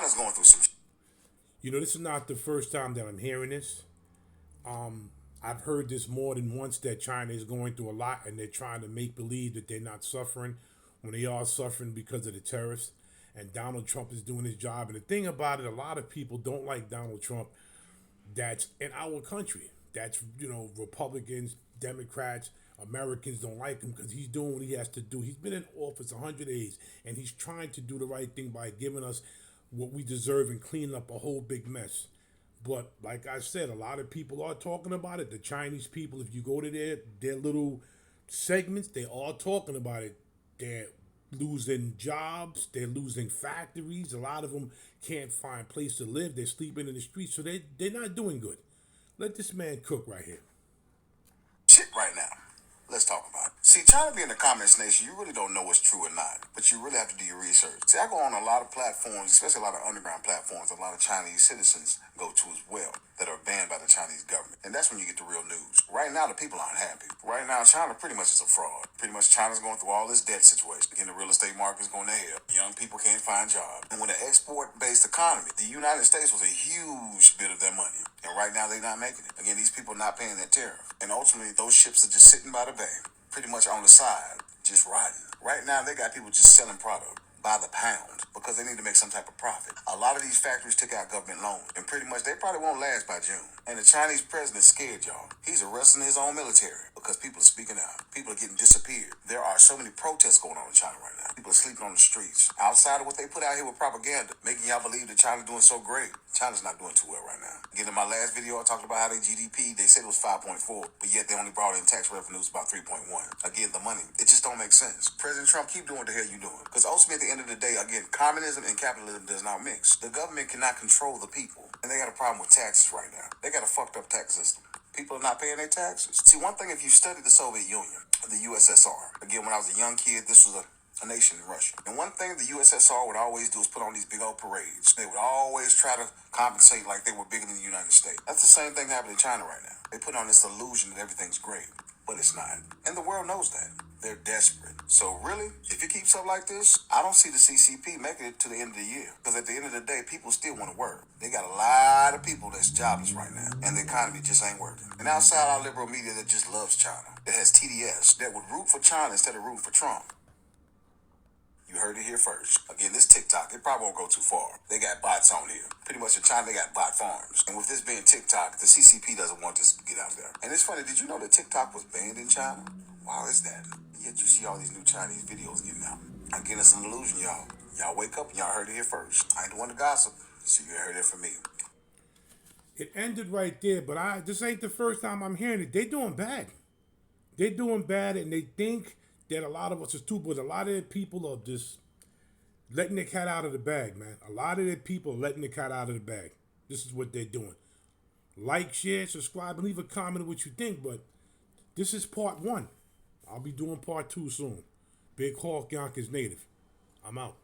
China's going through some. You know, this is not the first time that I'm hearing this. I've heard this more than once that China is going through a lot and they're trying to make believe that they're not suffering when they are suffering because of the terrorists. And Donald Trump is doing his job. And the thing about it, a lot of people don't like Donald Trump that's in our country. That's, Republicans, Democrats, Americans don't like him because he's doing what he has to do. He's been in office 100 days and he's trying to do the right thing by giving us what we deserve and cleaning up a whole big mess. But like I said, a lot of people are talking about it. The Chinese people, if you go to their little segments, they are talking about it. They're losing jobs, they're losing factories. A lot of them can't find a place to live. They're sleeping in the streets, so they're not doing good. Let this man cook right here. Shit right now. Let's talk about it. See, China being a communist nation, you really don't know what's true or not, but you really have to do your research. See, I go on a lot of platforms, especially a lot of underground platforms, a lot of Chinese citizens go to as well that are banned by the Chinese government. And that's when you get the real news. Right now, the people aren't happy. Right now, China pretty much is a fraud. Pretty much China's going through all this debt situation. Again, the real estate market's going to hell. Young people can't find jobs. And with an export-based economy, the United States was a huge bit of their money. And right now, they're not making it. Again, these people are not paying that tariff. And ultimately, those ships are just sitting by the bay, pretty much on the side, just rotting. Right now, they got people just selling product by the pound because they need to make some type of profit. A lot of these factories took out government loans, and pretty much they probably won't last by June. And the Chinese president scared y'all. He's arresting his own military because people are speaking out. People are getting disappeared. There are so many protests going on in China right now. People are sleeping on the streets. Outside of what they put out here with propaganda, making y'all believe that China's doing so great. China's not doing too well right now. Again, in my last video, I talked about how their GDP, they said it was 5.4, but yet they only brought in tax revenues about 3.1. Again, the money, it just don't make sense. President Trump, keep doing what the hell you doing. Because ultimately, at the end of the day, again, communism and capitalism does not mix. The government cannot control the people. And they got a problem with taxes right now. They got a fucked up tax system. People are not paying their taxes. See, one thing, if you study the Soviet Union, the USSR, again, when I was a young kid, this was a nation in Russia. And one thing the USSR would always do is put on these big old parades. They would always try to compensate like they were bigger than the United States. That's the same thing happening in China right now. They put on this illusion that everything's great, but it's not. And the world knows that. They're desperate. So really, if it keeps up like this, I don't see the CCP making it to the end of the year. Because at the end of the day, people still want to work. They got a lot of people that's jobless right now. And the economy just ain't working. And outside our liberal media that just loves China, that has TDS, that would root for China instead of rooting for Trump. You heard it here first. Again, this TikTok, it probably won't go too far. They got bots on here. Pretty much in China, they got bot farms. And with this being TikTok, the CCP doesn't want this to get out there. And it's funny, did you know that TikTok was banned in China? Why is that? Yet you see all these new Chinese videos getting out. Again, it's an illusion, y'all. Y'all wake up and y'all heard it here first. I ain't the one to gossip, so you heard it from me. It ended right there, but this ain't the first time I'm hearing it. They doing bad. They're doing bad, and they think that a lot of us are stupid. A lot of the people are just letting the cat out of the bag, man. A lot of the people are letting the cat out of the bag. This is what they're doing. Like, share, subscribe, and leave a comment of what you think, but this is part one. I'll be doing part two soon. Big Hawk Yonkers native. I'm out.